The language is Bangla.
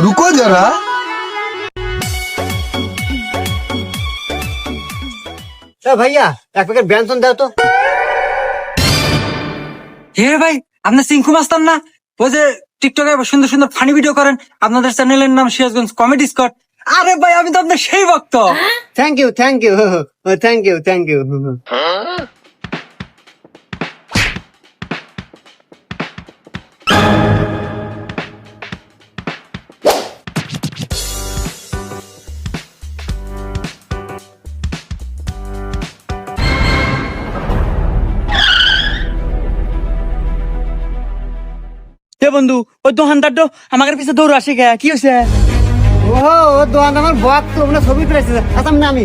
रुको जरा। ভাইয়া এক প্যাকেট ব্যঞ্জন দাও তো। হে ভাই, আপনার সিংকু মাস্তান না? ওই যে টিকটকে সুন্দর সুন্দর ফানি ভিডিও করেন, আপনাদের চ্যানেলের নাম সিরাজগঞ্জ কমেডি স্কট। আরে ভাই, আমি তো আপনার সেই ভক্ত। Thank you thank you thank you thank you. বন্ধু, ওই দোকানদার আমাদের পিছে দৌড় আসে গে, কি হয়েছে? ও দোকান আমার বক তো ছবি তুলেছে। আচ্ছা আমি